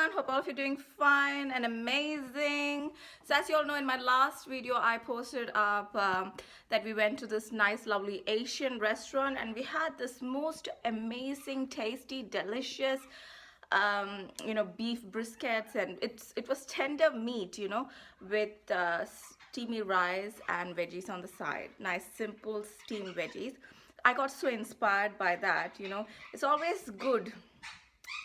everyone, hope all of you are doing fine and amazing. So as you all know, in my last video I posted up that we went to this nice lovely Asian restaurant and we had this most amazing, tasty, delicious beef briskets, and it was tender meat, with steamy rice and veggies on the side. Nice simple steamed veggies. I got so inspired by that. It's always good,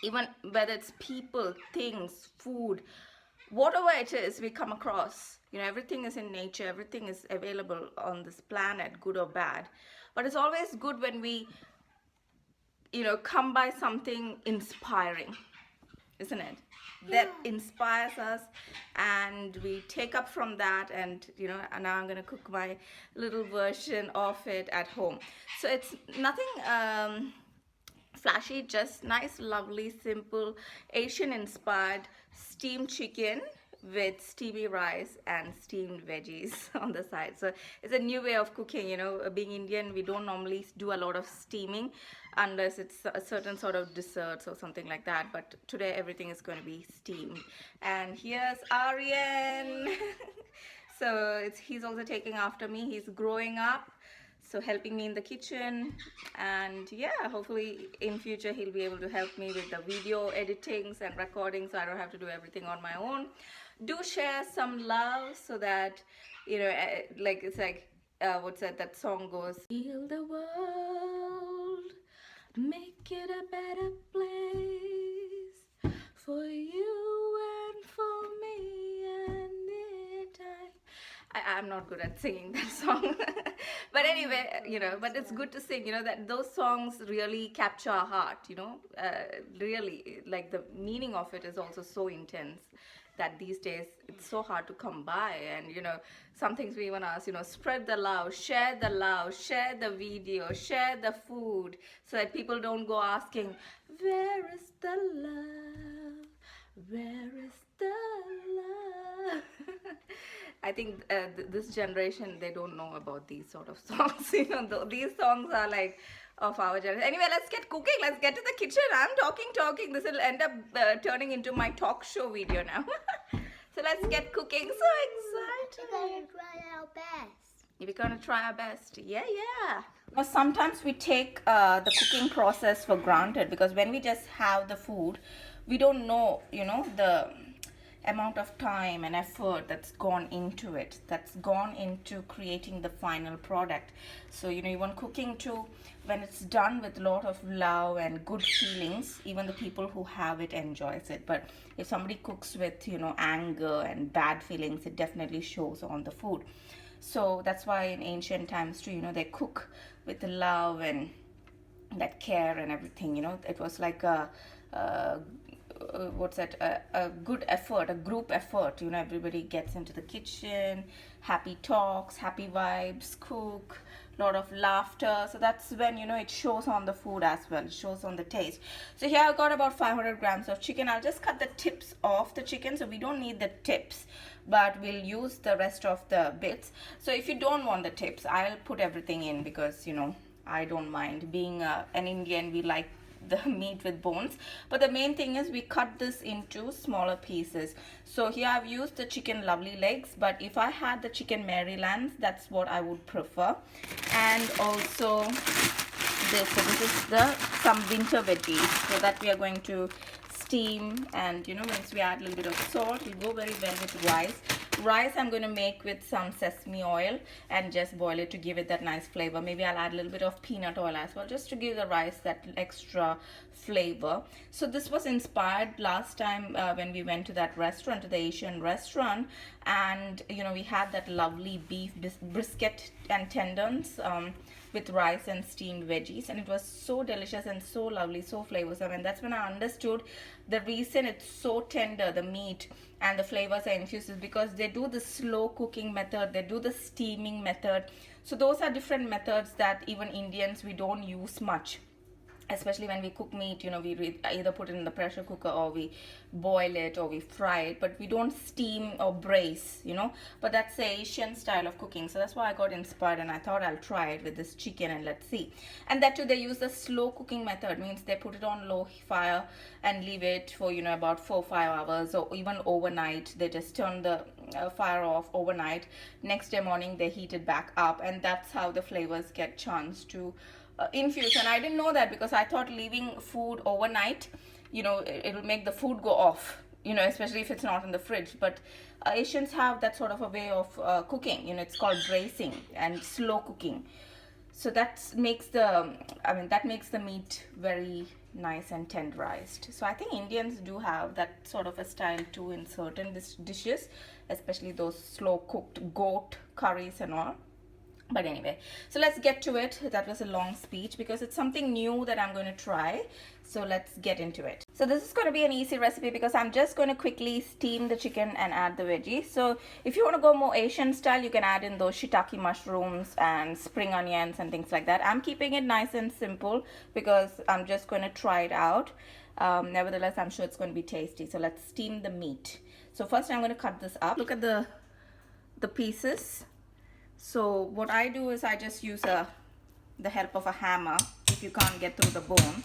even whether it's people, things, food, whatever it is we come across. Everything is in nature, everything is available on this planet, good or bad. But it's always good when we come by something inspiring, isn't it? That inspires us, and we take up from that, and and now I'm going to cook my little version of it at home. So it's nothing flashy, just nice, lovely, simple Asian inspired steamed chicken with steamy rice and steamed veggies on the side. So it's a new way of cooking. Being Indian, we don't normally do a lot of steaming unless it's a certain sort of desserts or something like that, but today everything is going to be steamed. And here's Aryan. So he's also taking after me. He's growing up, so helping me in the kitchen, and yeah, hopefully in future he'll be able to help me with the video editings and recording, so I don't have to do everything on my own. Do share some love so that like it's like what's that song goes, heal the world, make it a better place for you and for me and it. I'm not good at singing that song. But anyway, but it's good to sing, that those songs really capture our heart, really, like the meaning of it is also so intense that these days it's so hard to come by. And some things we even ask, spread the love, share the video, share the food, so that people don't go asking, where is the love, where is the love? I think this generation, they don't know about these sort of songs. These songs are like of our generation. Anyway, let's get cooking. Let's get to the kitchen. I'm talking. This will end up turning into my talk show video now. So let's get cooking. So excited. We're gonna try our best. We're gonna try our best. Yeah. Now, sometimes we take the cooking process for granted, because when we just have the food, we don't know, the amount of time and effort that's gone into it, that's gone into creating the final product. So even cooking too, when it's done with a lot of love and good feelings, even the people who have it enjoys it. But if somebody cooks with anger and bad feelings, it definitely shows on the food. So that's why in ancient times too, they cook with the love and that care and everything. It was like a good effort, a group effort. Everybody gets into the kitchen, happy talks, happy vibes, cook, lot of laughter. So that's when it shows on the food as well, it shows on the taste. So here I've got about 500 grams of chicken. I'll just cut the tips off the chicken, so we don't need the tips, but we'll use the rest of the bits. So if you don't want the tips, I'll put everything in, because I don't mind. Being an Indian, we like the meat with bones. But the main thing is we cut this into smaller pieces. So here I've used the chicken lovely legs, but if I had the chicken Marylands, that's what I would prefer. And also this, so this is some winter veggies, so that we are going to steam. And once we add a little bit of salt, it will go very well with rice. I'm going to make with some sesame oil and just boil it to give it that nice flavor. Maybe I'll add a little bit of peanut oil as well, just to give the rice that extra flavor. So this was inspired last time when we went to that restaurant, to the Asian restaurant, and we had that lovely beef brisket and tendons with rice and steamed veggies, and it was so delicious and so lovely, so flavorsome. And that's when I understood the reason it's so tender, the meat and the flavors are infused, is because they do the slow cooking method, they do the steaming method. So those are different methods that even Indians, we don't use much. especially when we cook meat, you know, we either put it in the pressure cooker or we boil it or we fry it, but we don't steam or braise, you know. But that's the Asian style of cooking, so that's why I got inspired and I thought I'll try it with this chicken and let's see. And that too, they use the slow cooking method, means they put it on low fire and leave it for, you know, about 4-5 hours or even overnight. They just turn the fire off overnight. Next day morning they heat it back up, and that's how the flavors get chance to infuse. And I didn't know that, because I thought leaving food overnight, you know, it'll make the food go off, you know, especially if it's not in the fridge. But Asians have that sort of a way of cooking, you know, it's called braising and slow cooking. So that makes the meat very nice and tenderized. So I think Indians do have that sort of a style too in certain dishes, especially those slow cooked goat curries and all. But anyway, so let's get to it. That was a long speech because it's something new that I'm going to try. So let's get into it. So this is going to be an easy recipe because I'm just going to quickly steam the chicken and add the veggies. So if you want to go more Asian style, you can add in those shiitake mushrooms and spring onions and things like that. I'm keeping it nice and simple because I'm just going to try it out. Nevertheless, I'm sure it's going to be tasty. So let's steam the meat. So first I'm going to cut this up. Look at the pieces. So what I do is I just use the help of a hammer if you can't get through the bone.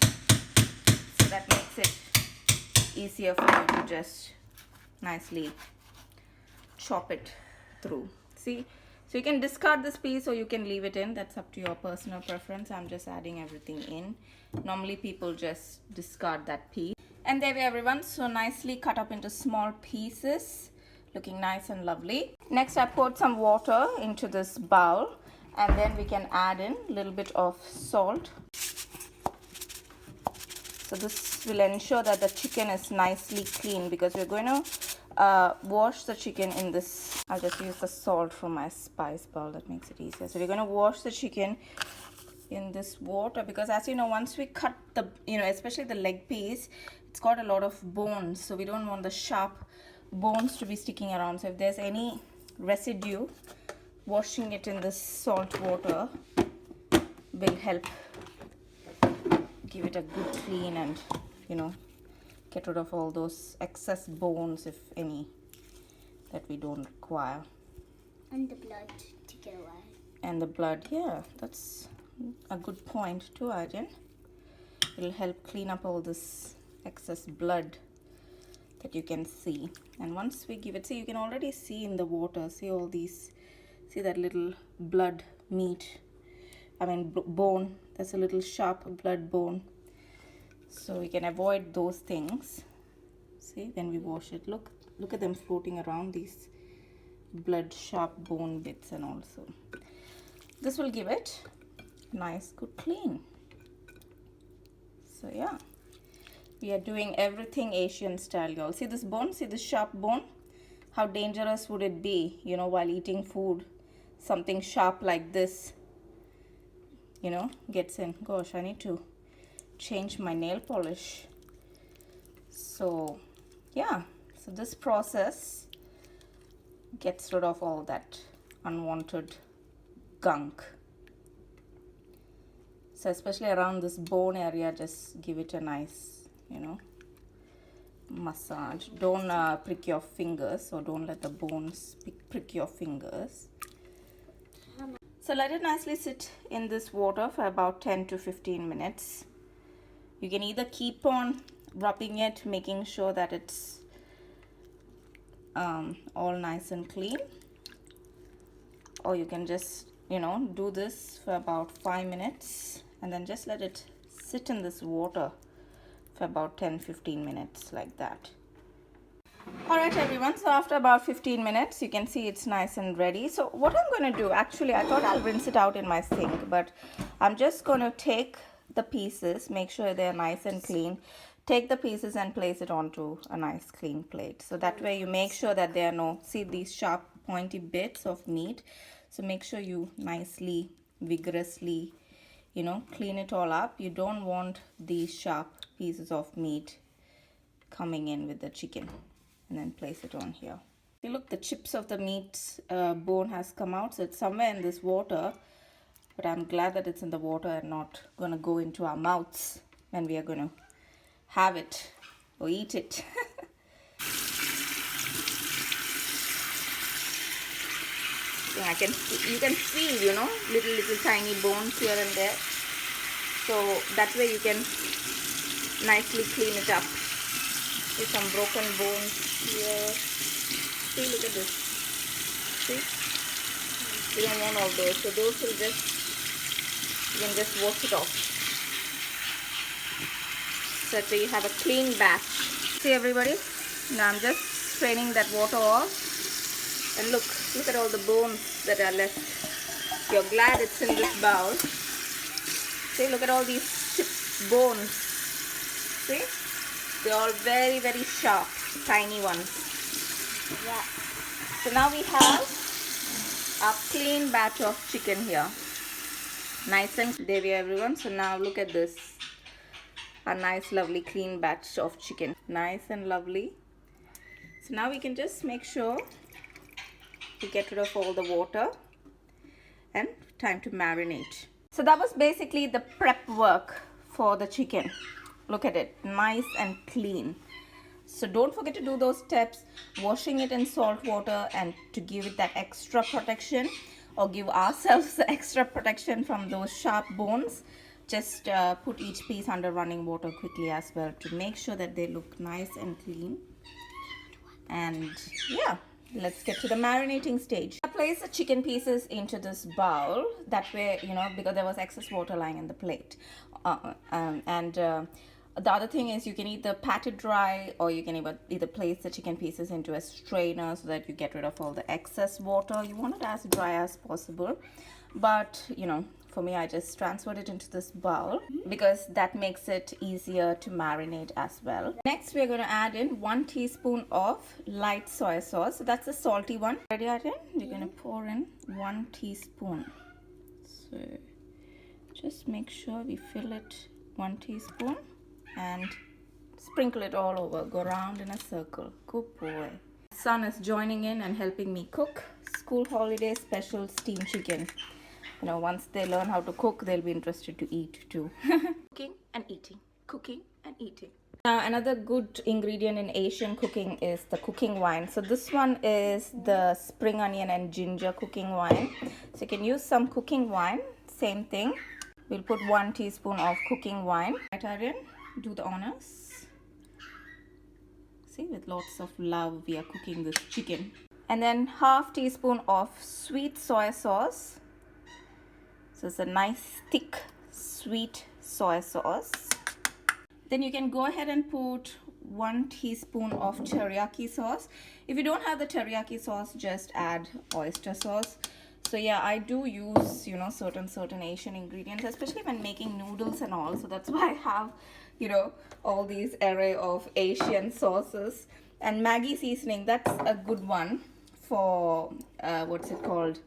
So that makes it easier for you to just nicely chop it through. See? So you can discard this piece or you can leave it in. That's up to your personal preference. I'm just adding everything in. Normally people just discard that piece. And there we are, everyone. So nicely cut up into small pieces. Looking nice and lovely. Next I poured some water into this bowl, and then we can add in a little bit of salt. So this will ensure that the chicken is nicely clean, because we're going to wash the chicken in this. I'll just use the salt from my spice bowl, that makes it easier. So we're going to wash the chicken in this water, because as you know, once we cut the, you know, especially the leg piece, it's got a lot of bones, so we don't want the sharp bones to be sticking around. So if there's any residue, washing it in this salt water will help give it a good clean and, you know, get rid of all those excess bones, if any, that we don't require. And the blood to get away. And the blood, yeah, that's a good point too, Arjun. It'll help clean up all this excess blood that you can see. And once we give it, see, you can already see in the water, see all these, see that little blood meat, bone, that's a little sharp blood bone. So we can avoid those things. See, when we wash it, look at them floating around, these blood sharp bone bits. And also this will give it a nice good clean. So yeah, we are doing everything Asian style, y'all. See this bone? See this sharp bone? How dangerous would it be, you know, while eating food? Something sharp like this, you know, gets in. Gosh, I need to change my nail polish. So, yeah. So this process gets rid of all that unwanted gunk. So especially around this bone area, just give it a nice, you know, massage. Don't prick your fingers, or don't let the bones prick your fingers. So let it nicely sit in this water for about 10 to 15 minutes. You can either keep on rubbing it, making sure that it's all nice and clean, or you can just, you know, do this for about 5 minutes and then just let it sit in this water for about 10-15 minutes like that. Alright everyone, so after about 15 minutes you can see it's nice and ready. So what I'm going to do, actually I thought I'll rinse it out in my sink, but I'm just going to take the pieces, make sure they're nice and clean, take the pieces and place it onto a nice clean plate. So that way you make sure that there are no, see these sharp pointy bits of meat. So make sure you nicely, vigorously, you know, clean it all up. You don't want these sharp pieces of meat coming in with the chicken. And then place it on here. See, look, the chips of the meat bone has come out, so it's somewhere in this water, but I'm glad that it's in the water and not gonna go into our mouths. when we are going to have it or eat it. Yeah, you can feel, you know, little tiny bones here and there. So that way you can nicely clean it up. With some broken bones here. See, look at this. See? We don't want all those. So those will just, you can just wash it off. So that way you have a clean batch. See everybody? Now I'm just straining that water off. And look at all the bones that are left. You're glad it's in this bowl. See, look at all these chipped bones. See? They're all very, very sharp, tiny ones. Yeah. So now we have a clean batch of chicken here. Nice and there we are, everyone. So now look at this. A nice, lovely, clean batch of chicken. Nice and lovely. So now we can just make sure to get rid of all the water and time to marinate. So that was basically the prep work for the chicken. Look at it, nice and clean. So don't forget to do those steps, washing it in salt water, and to give it that extra protection, or give ourselves the extra protection from those sharp bones, just put each piece under running water quickly as well to make sure that they look nice and clean. And yeah, let's get to the marinating stage. I place the chicken pieces into this bowl. That way, you know, because there was excess water lying in the plate. The other thing is you can either pat it dry, or you can either place the chicken pieces into a strainer so that you get rid of all the excess water. You want it as dry as possible. But, you know, for me, I just transferred it into this bowl because that makes it easier to marinate as well. Next, we're going to add in 1 teaspoon of light soy sauce. So that's the salty one. Ready, Aryan? We're going to pour in 1 teaspoon. So just make sure we fill it 1 teaspoon and sprinkle it all over. Go around in a circle. Good boy. Son is joining in and helping me cook school holiday special steamed chicken. You know, once they learn how to cook, they'll be interested to eat too. Cooking and eating. Cooking and eating. Now, another good ingredient in Asian cooking is the cooking wine. So this one is the spring onion and ginger cooking wine. So you can use some cooking wine. Same thing. We'll put 1 teaspoon of cooking wine. Right, Aryan? Do the honors. See, with lots of love, we are cooking this chicken. And then ½ teaspoon of sweet soy sauce. So it's a nice thick sweet soy sauce. Then you can go ahead and put 1 teaspoon of teriyaki sauce. If you don't have the teriyaki sauce, just add oyster sauce. So yeah, I do use, you know, certain Asian ingredients, especially when making noodles and all. So that's why I have, you know, all these array of Asian sauces. And Maggi seasoning, that's a good one for what's it called,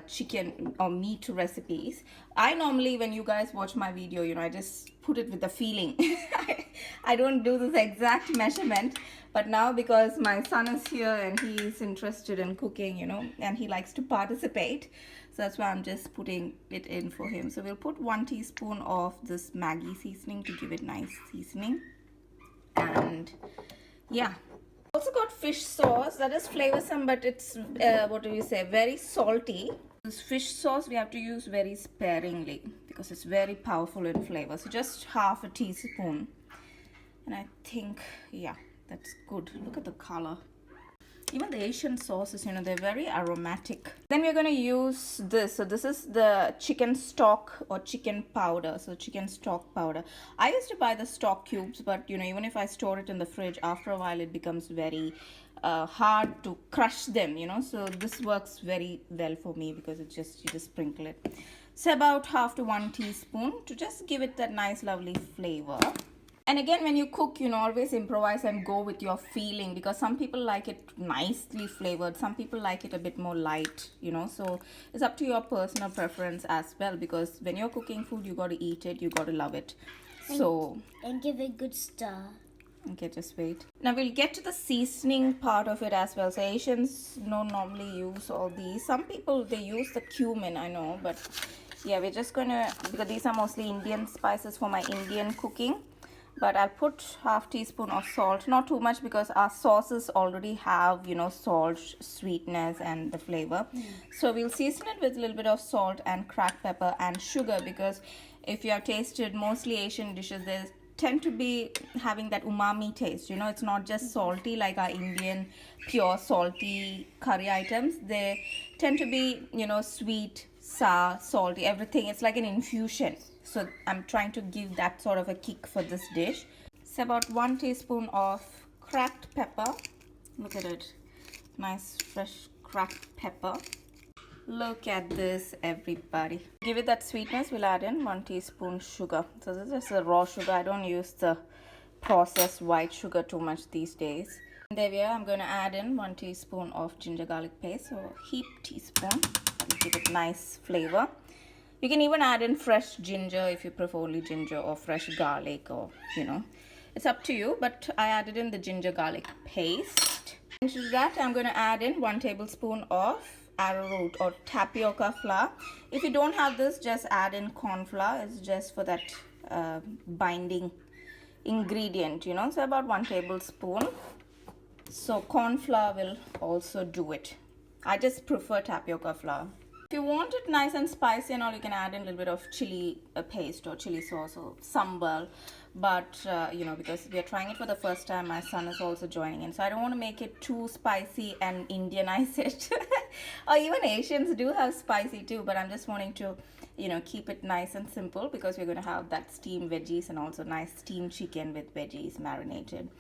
chicken or meat recipes. I normally, when you guys watch my video, you know, I just put it with the feeling. I don't do this exact measurement, but now because my son is here and he's interested in cooking, you know, and he likes to participate, so that's why I'm just putting it in for him. So we'll put 1 teaspoon of this Maggi seasoning to give it nice seasoning. And yeah, also got fish sauce that is flavorsome, but it's what do you say, very salty. This fish sauce we have to use very sparingly because it's very powerful in flavor. So just ½ teaspoon, and I think, yeah, that's good. Look at the color. Even the Asian sauces, you know, they're very aromatic. Then we're going to use this. So this is the chicken stock or chicken powder. So chicken stock powder. I used to buy the stock cubes, but, you know, even if I store it in the fridge, after a while it becomes very hard to crush them, you know. So this works very well for me because it just, you just sprinkle it. So about ½ to 1 teaspoon to just give it that nice lovely flavor. And again, when you cook, you know, always improvise and go with your feeling, because some people like it nicely flavored. Some people like it a bit more light, you know. So it's up to your personal preference as well, because when you're cooking food, you got to eat it. You got to love it. And give it a good stir. Okay, just wait. Now we'll get to the seasoning part of it as well. So Asians don't normally use all these. Some people, they use the cumin, I know, but Yeah, we're just going to, because these are mostly Indian spices for my Indian cooking. But I'll put half teaspoon of salt, not too much because our sauces already have, you know, salt, sweetness and the flavor. So we'll season it with a little bit of salt and cracked pepper and sugar, because if you have tasted mostly Asian dishes, they tend to be having that umami taste. You know, it's not just salty like our Indian pure salty curry items. They tend to be, you know, sweet, sour, salty, everything. It's like an infusion. So I'm trying to give that sort of a kick for this dish. It's about 1 teaspoon of cracked pepper. Look at it. Nice fresh cracked pepper. Look at this, everybody. Give it that sweetness, we'll add in 1 teaspoon sugar. So this is a raw sugar. I don't use the processed white sugar too much these days. And there we are. I'm going to add in 1 teaspoon of ginger garlic paste, so a heap teaspoon. That'll give it nice flavor. You can even add in fresh ginger if you prefer only ginger, or fresh garlic, or, you know, it's up to you. But I added in the ginger garlic paste. And to that, I'm going to add in 1 tablespoon of arrowroot or tapioca flour. If you don't have this, just add in corn flour. It's just for that binding ingredient, you know. So about 1 tablespoon. So corn flour will also do it. I just prefer tapioca flour. If you want it nice and spicy and all, you can add in a little bit of chili paste or chili sauce or sambal. But, you know, because we are trying it for the first time, my son is also joining in. So I don't want to make it too spicy and Indianize it. Or even Asians do have spicy too. But I'm just wanting to, you know, keep it nice and simple, because we're going to have that steamed veggies and also nice steamed chicken with veggies marinated.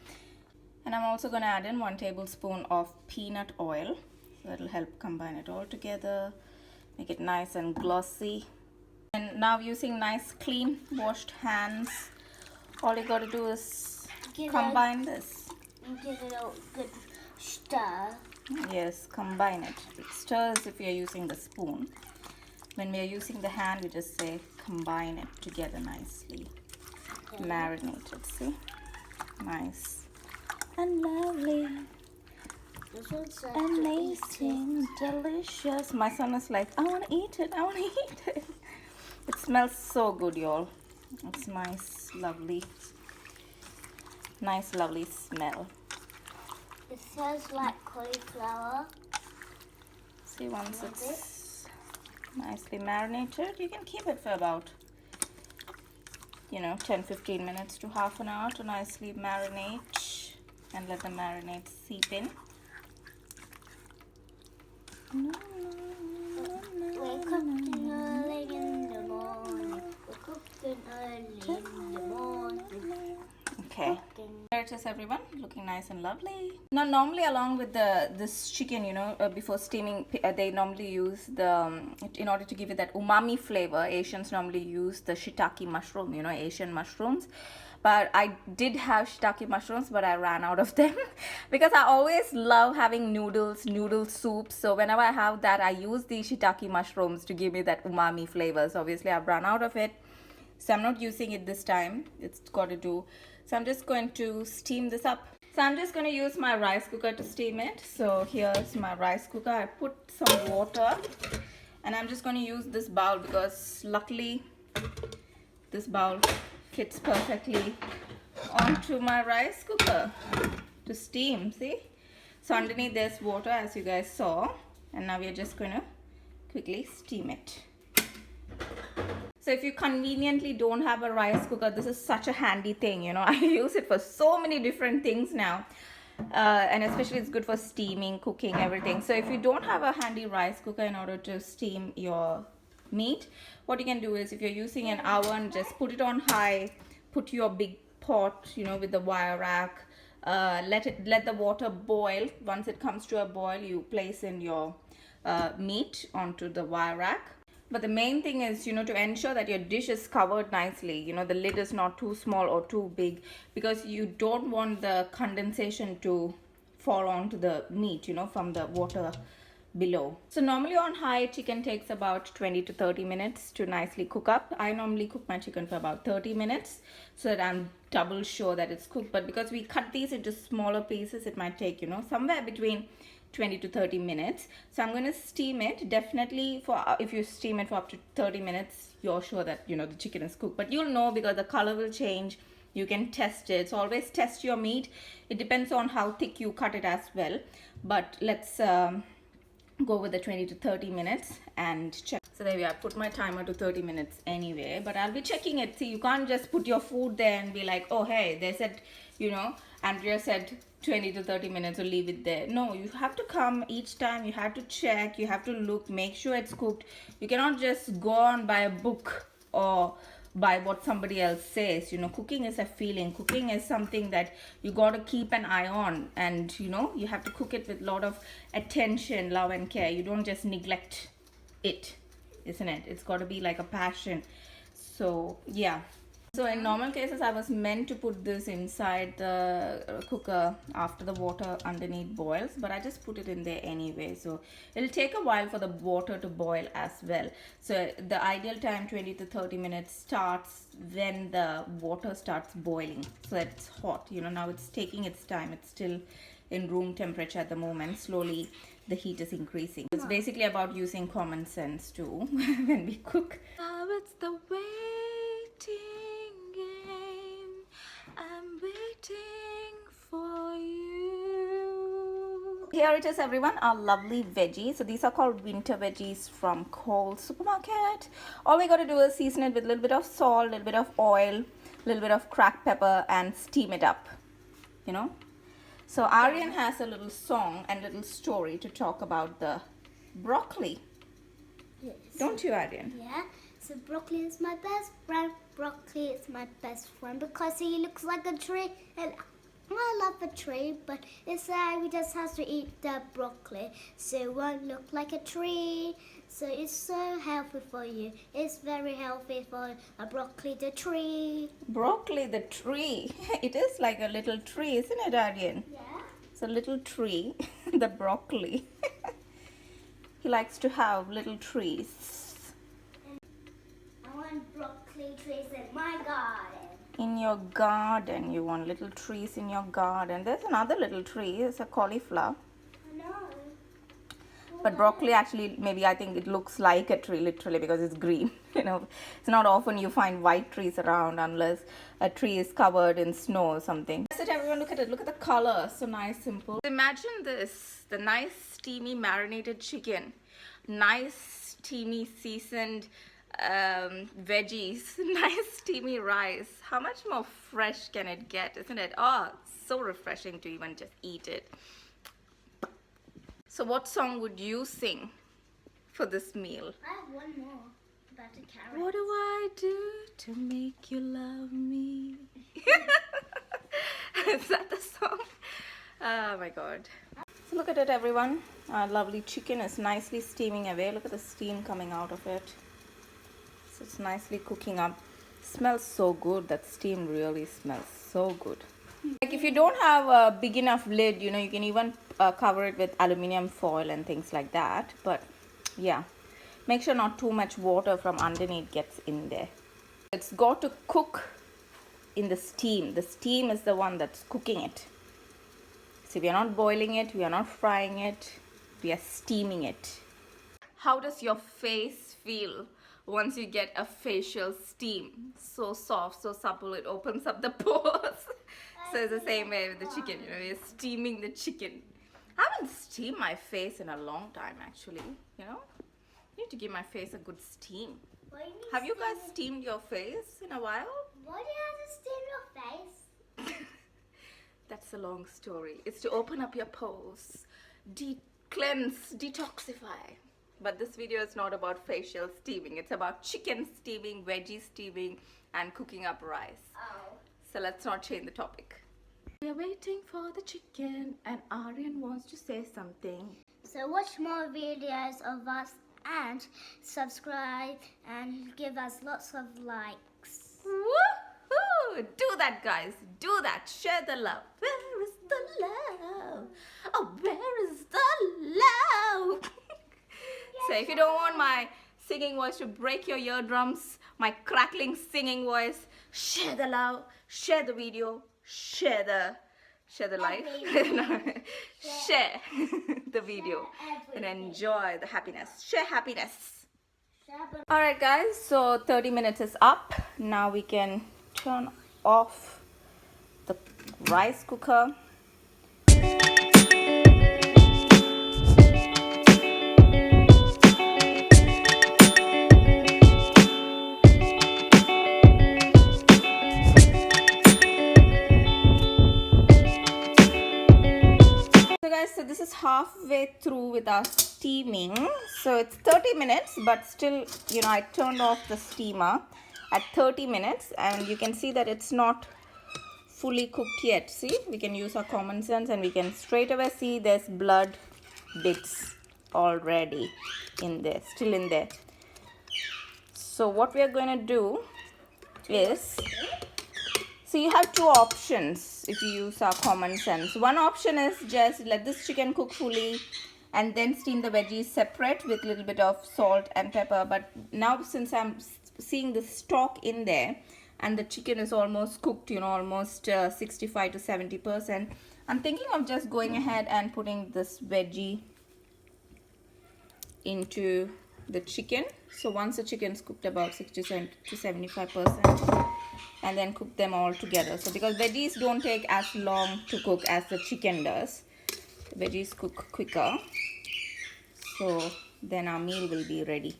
And I'm also going to add in 1 tablespoon of peanut oil. So that'll help combine it all together. Make it nice and glossy. And now, using nice clean washed hands, all you got to do is combine this. Give it a good stir. Yes, combine it. It stirs if you're using the spoon. When we are using the hand, we just say combine it together nicely. Okay. Marinate it, see? Nice and lovely. Amazing, delicious. My son is like, I want to eat it, I want to eat it. It smells so good, y'all. It's nice, lovely smell. It smells like cauliflower. See, once it's nicely marinated, you can keep it for about, you know, 10-15 minutes to half an hour to nicely marinate, and let the marinade seep in. We're cooking early in the morning. We're cooking early in the morning. Okay. There it is, everyone. Looking nice and lovely. Now, normally along with this chicken, you know, before steaming, they normally use the, in order to give it that umami flavor, Asians normally use the shiitake mushroom, you know, Asian mushrooms. But I did have shiitake mushrooms, but I ran out of them because I always love having noodle soup. So whenever I have that, I use the shiitake mushrooms to give me that umami flavor. So obviously I've run out of it, so I'm not using it this time. It's got to do. So I'm just going to steam this up. So I'm just going to use my rice cooker to steam it. So here's my rice cooker. I put some water, and I'm just going to use this bowl because luckily this bowl fits perfectly onto my rice cooker to steam. See, so underneath there's water, as you guys saw, and now we're just going to quickly steam it. So if you conveniently don't have a rice cooker, this is such a handy thing, you know. I use it for so many different things now, and especially it's good for steaming, cooking, everything. So if you don't have a handy rice cooker in order to steam your meat, what you can do is, if you're using an oven, just put it on high, put your big pot, you know, with the wire rack, let the water boil. Once it comes to a boil, you place in your meat onto the wire rack. But the main thing is, you know, to ensure that your dish is covered nicely. You know, the lid is not too small or too big, because you don't want the condensation to fall onto the meat, you know, from the water below. So normally on high, chicken takes about 20 to 30 minutes to nicely cook up. I normally cook my chicken for about 30 minutes so that I'm double sure that it's cooked. But because we cut these into smaller pieces, it might take, you know, somewhere between 20 to 30 minutes. So I'm going to steam it. Definitely, for if you steam it for up to 30 minutes, you're sure that, you know, the chicken is cooked. But you'll know because the color will change. You can test it. So always test your meat. It depends on how thick you cut it as well. But let's go with the 20 to 30 minutes and check. So there we are. Put my timer to 30 minutes anyway, but I'll be checking it. See, you can't just put your food there and be like, oh hey, they said, you know, Andrea said 20 to 30 minutes, or leave it there. No, you have to come each time. You have to check, you have to look, make sure it's cooked. You cannot just go on by a book or by what somebody else says. You know, cooking is a feeling. Cooking is something that you got to keep an eye on, and you know, you have to cook it with a lot of attention, love and care. You don't just neglect it, isn't it? It's got to be like a passion. So yeah. So in normal cases, I was meant to put this inside the cooker after the water underneath boils, but I just put it in there anyway. So it'll take a while for the water to boil as well. So the ideal time, 20 to 30 minutes, starts when the water starts boiling. So it's hot, you know, now it's taking its time. It's still in room temperature at the moment. Slowly the heat is increasing. It's basically about using common sense too when we cook. Now it's the waiting game. I'm waiting for you. Here it is, everyone, our lovely veggies. So these are called winter veggies from Coles supermarket. All we got to do is season it with a little bit of salt, a little bit of oil, a little bit of cracked pepper, and steam it up, you know. So Aryan has a little song and little story to talk about the broccoli. Yes. Don't you, Aryan? Yeah. So broccoli is my best friend. Broccoli is my best friend because he looks like a tree, and I love a tree, but it's we just have to eat the broccoli so it won't look like a tree. So it's so healthy for you. It's very healthy for a broccoli the tree. Broccoli the tree. It is like a little tree, isn't it, Aryan? Yeah. It's a little tree, the broccoli. He likes to have little trees. I want broccoli trees in my garden. In your garden, you want little trees in your garden. There's another little tree. It's a cauliflower. I know. But broccoli actually, maybe I think it looks like a tree literally because it's green. You know, it's not often you find white trees around unless a tree is covered in snow or something. That's it, everyone. Look at it. Look at the color. So nice, simple. Imagine this: the nice, steamy, marinated chicken, nice, steamy, seasoned veggies, nice, steamy rice. How much more fresh can it get, isn't it? Oh, so refreshing to even just eat it. So what song would you sing for this meal? I have one more about the carrot. What do I do to make you love me? Is that the song? Oh my god. So look at it, everyone. Our lovely chicken is nicely steaming away. Look at the steam coming out of it. So it's nicely cooking up. Smells so good. That steam really smells so good. Like if you don't have a big enough lid, you know, you can even cover it with aluminium foil and things like that. But yeah, make sure not too much water from underneath gets in there. It's got to cook in the steam. The steam is the one that's cooking it. So we are not boiling it, we are not frying it, we are steaming it. How does your face feel once you get a facial steam? So soft, so supple, it opens up the pores. So it's the same way with the chicken, you know, you're steaming the chicken. I haven't steamed my face in a long time actually, you know. I need to give my face a good steam. Have you guys steamed your face in a while? Why do you have to steam your face? That's a long story. It's to open up your pores, cleanse, detoxify. But this video is not about facial steaming. It's about chicken steaming, veggie steaming, and cooking up rice. Oh. So let's not change the topic. We are waiting for the chicken, and Aryan wants to say something. So watch more videos of us and subscribe and give us lots of likes. Woohoo! Do that, guys. Do that. Share the love. Where is the love? Oh, where is the love? So if you don't want my singing voice to break your eardrums, my crackling singing voice, share the love, share the video, share the life. Share. the video and enjoy the happiness. Share happiness. Alright guys, so 30 minutes is up. Now we can turn off the rice cooker. So this is halfway through with our steaming. So it's 30 minutes, but still, you know, I turned off the steamer at 30 minutes and you can see that it's not fully cooked yet. See, we can use our common sense and we can straight away see there's blood bits already in there, still in there. So what we are going to do is, so you have two options if you use our common sense. One option is just let this chicken cook fully and then steam the veggies separate with a little bit of salt and pepper. But now since I'm seeing the stock in there and the chicken is almost cooked, you know, almost 65 to 70%, I'm thinking of just going ahead and putting this veggie into the chicken. So once the chicken is cooked about 60 to 75%, and then cook them all together. So because veggies don't take as long to cook as the chicken does, the veggies cook quicker, so then our meal will be ready.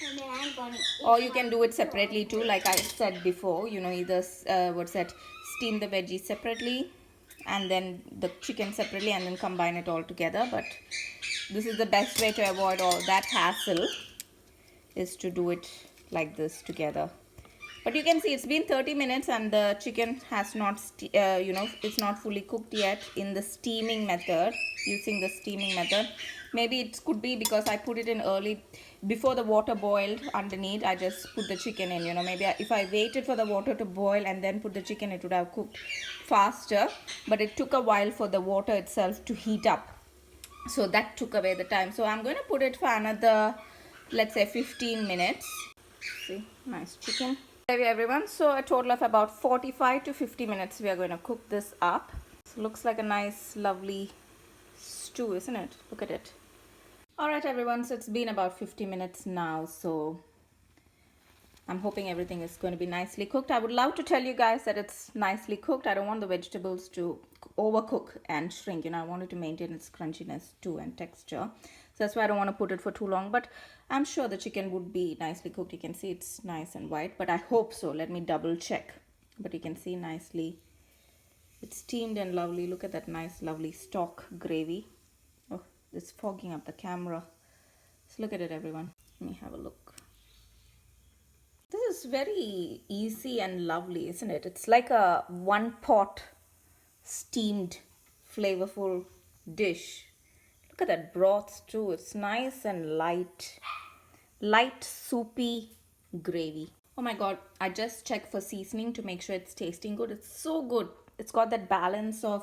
And then I'm gonna Or you can do it separately too, like I said before, you know, either steam the veggies separately and then the chicken separately and then combine it all together. But this is the best way to avoid all that hassle, is to do it like this together. But you can see it's been 30 minutes and the chicken has not, you know, it's not fully cooked yet in the steaming method, using the steaming method. Maybe it could be because I put it in early, before the water boiled underneath, I just put the chicken in, you know. Maybe if I waited for the water to boil and then put the chicken, it would have cooked faster. But it took a while for the water itself to heat up. So that took away the time. So I'm going to put it for another, let's say 15 minutes. See, nice chicken. Hey everyone, so a total of about 45 to 50 minutes we are going to cook this up. So looks like a nice lovely stew, isn't it? Look at it. Alright everyone, so it's been about 50 minutes now, so I'm hoping everything is going to be nicely cooked. I would love to tell you guys that it's nicely cooked. I don't want the vegetables to overcook and shrink, you know. I want it to maintain its crunchiness too and texture. So that's why I don't want to put it for too long, but I'm sure the chicken would be nicely cooked. You can see it's nice and white, but I hope so. Let me double check. But you can see nicely it's steamed and lovely. Look at that nice lovely stock gravy. Oh, it's fogging up the camera. So look at it everyone. Let me have a look. This is very easy and lovely, isn't it? It's like a one pot steamed flavorful dish. Look at that broth too. It's nice and light soupy gravy. Oh my god, I just checked for seasoning to make sure it's tasting good. It's so good. It's got that balance of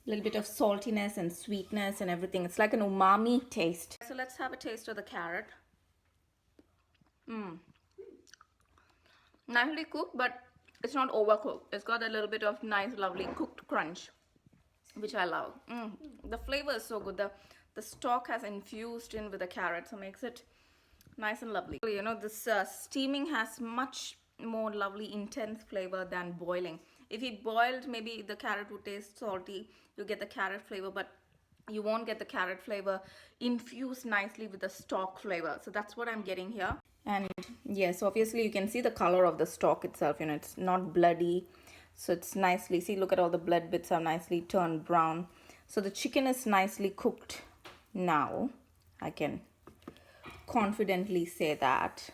a little bit of saltiness and sweetness and everything. It's like an umami taste. So let's have a taste of the carrot. Nicely cooked, but it's not overcooked. It's got a little bit of nice lovely cooked crunch, which I love. The flavor is so good. The stock has infused in with the carrot, so makes it nice and lovely. You know, this steaming has much more lovely intense flavor than boiling. If you boiled, maybe the carrot would taste salty. You get the carrot flavor, but you won't get the carrot flavor infused nicely with the stock flavor. So that's what I'm getting here. And yes, obviously you can see the color of the stock itself, you know, it's not bloody. So it's nicely, see, look at all the blood bits are nicely turned brown. So the chicken is nicely cooked now. I can confidently say that.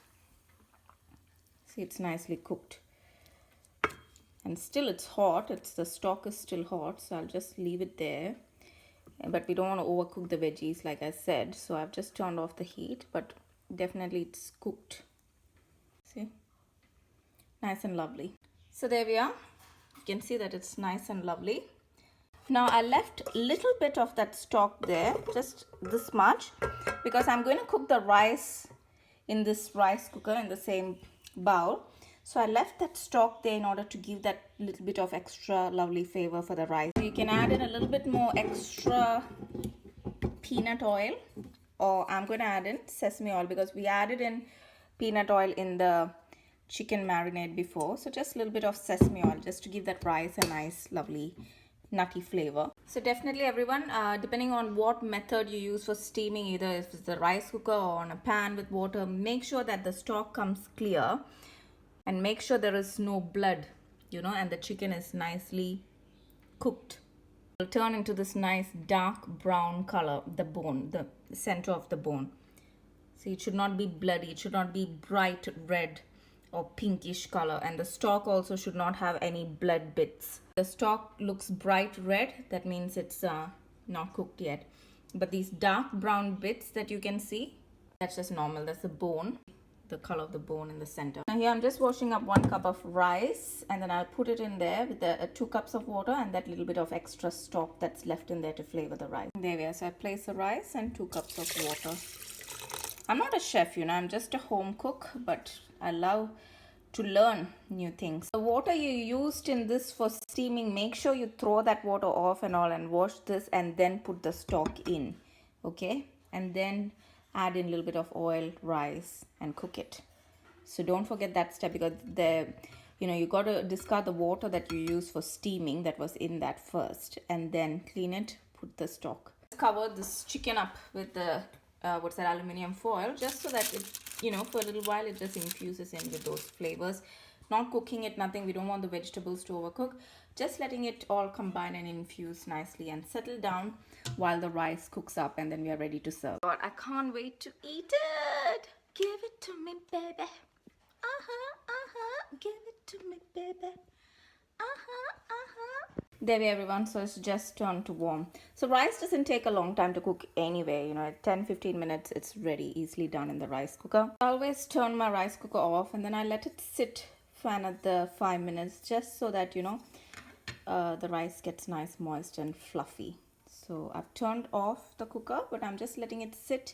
See, it's nicely cooked. And still it's hot. The stock is still hot, so I'll just leave it there. But we don't want to overcook the veggies, like I said. So I've just turned off the heat, but definitely it's cooked. See? Nice and lovely. So there we are. You can see that it's nice and lovely. Now I left a little bit of that stock there, just this much, because I'm going to cook the rice in this rice cooker in the same bowl. So I left that stock there in order to give that little bit of extra lovely flavor for the rice. You can add in a little bit more extra peanut oil, or I'm going to add in sesame oil because we added in peanut oil in the chicken marinade before. So just a little bit of sesame oil just to give that rice a nice lovely nutty flavor. So definitely everyone, depending on what method you use for steaming, either if it's the rice cooker or on a pan with water, make sure that the stock comes clear and make sure there is no blood, you know, and the chicken is nicely cooked. It'll turn into this nice dark brown color, the bone, the center of the bone. See, it should not be bloody, it should not be bright red or pinkish color, and the stock also should not have any blood bits. The stock looks bright red, that means it's not cooked yet. But these dark brown bits that you can see, that's just normal. That's the bone, the color of the bone in the center. Now here I'm just washing up 1 cup of rice, and then I'll put it in there with the 2 cups of water and that little bit of extra stock that's left in there to flavor the rice. There we are. So I place the rice and 2 cups of water. I'm not a chef, you know, I'm just a home cook, but I love to learn new things. The water you used in this for steaming, make sure you throw that water off and all and wash this and then put the stock in, okay? And then add in a little bit of oil, rice, and cook it. So don't forget that step, because you got to discard the water that you used for steaming that was in that first, and then clean it, put the stock. Cover this chicken up with the aluminum foil, just so that it, for a little while it just infuses in with those flavors. Not cooking it, nothing. We don't want the vegetables to overcook. Just letting it all combine and infuse nicely and settle down while the rice cooks up, and then we are ready to serve. God, I can't wait to eat it. Give it to me, baby. Give it to me, baby. There we are, everyone. So it's just turned to warm. So rice doesn't take a long time to cook anyway. 10-15 minutes it's ready, easily done in the rice cooker. I always turn my rice cooker off and then I let it sit for another 5 minutes, just so that the rice gets nice, moist and fluffy. So I've turned off the cooker, but I'm just letting it sit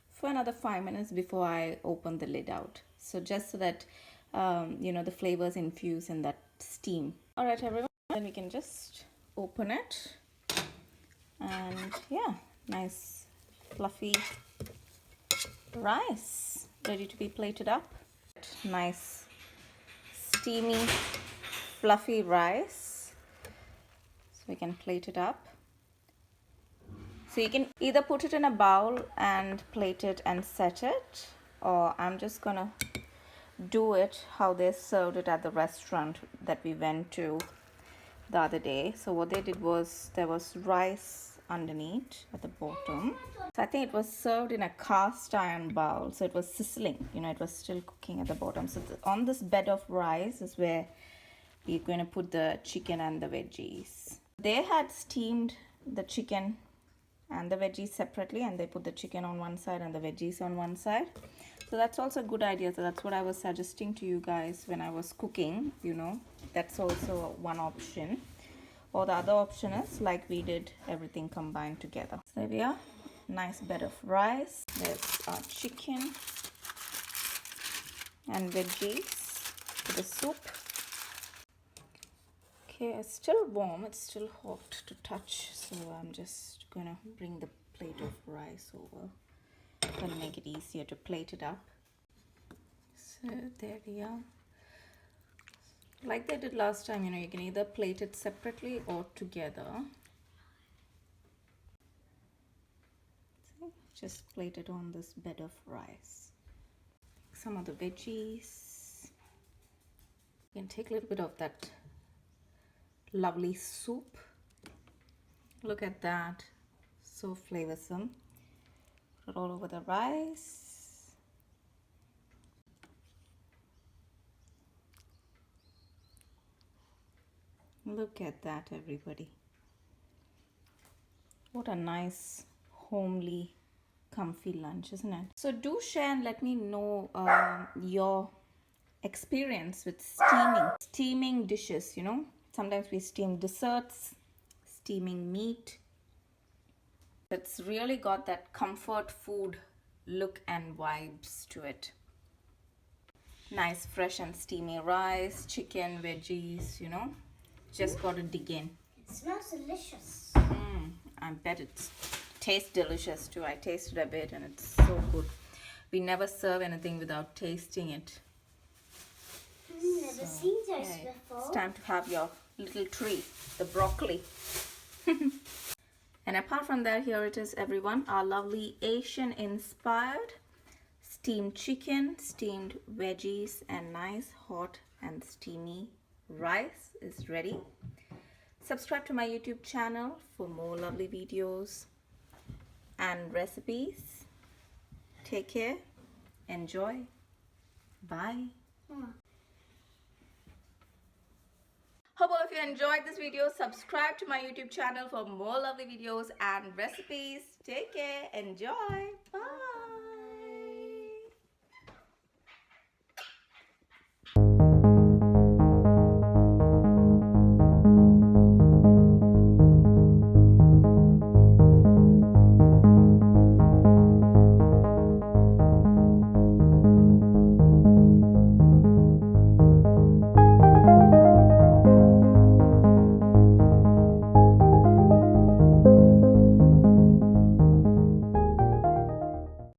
for another 5 minutes before I open the lid out. So just so that the flavors infuse in that steam. All right, everyone. Then we can just open it, and yeah, nice fluffy rice ready to be plated up. Nice steamy fluffy rice, so we can plate it up. So you can either put it in a bowl and plate it and set it, or I'm just gonna do it how they served it at the restaurant that we went to the other day. So what they did was, there was rice underneath at the bottom. So I think it was served in a cast iron bowl, so it was sizzling, it was still cooking at the bottom. So on this bed of rice is where we're going to put the chicken and the veggies. They had steamed the chicken and the veggies separately, and they put the chicken on one side and the veggies on one side. So that's also a good idea. So that's what I was suggesting to you guys when I was cooking, that's also one option. Or the other option is, like we did, everything combined together. So there we are, nice bed of rice. There's our chicken and veggies for the soup. Okay, it's still warm, it's still hot to touch. So I'm just gonna bring the plate of rice over. Gonna make it easier to plate it up. So there we are. Like they did last time, you can either plate it separately or together. See, just plate it on this bed of rice. Some of the veggies. You can take a little bit of that lovely soup. Look at that, so flavorsome. Put it all over the rice. Look at that, everybody. What a nice, homely, comfy lunch, isn't it? So do share and let me know your experience with steaming dishes. Sometimes we steam desserts, steaming meat. It's really got that comfort food look and vibes to it. Nice fresh and steamy rice, chicken, veggies, Just got to dig in. It smells delicious. I bet it tastes delicious too. I tasted a bit and it's so good. We never serve anything without tasting it. Never seen those Okay, before. it's time to have your little treat, the broccoli. And apart from that, here it is, everyone, our lovely Asian inspired steamed chicken, steamed veggies, and nice hot and steamy rice is ready. Subscribe to my YouTube channel for more lovely videos and recipes. Take care. Enjoy. Bye. Hope all of you enjoyed this video. Subscribe to my YouTube channel for more lovely videos and recipes. Take care. Enjoy. Bye.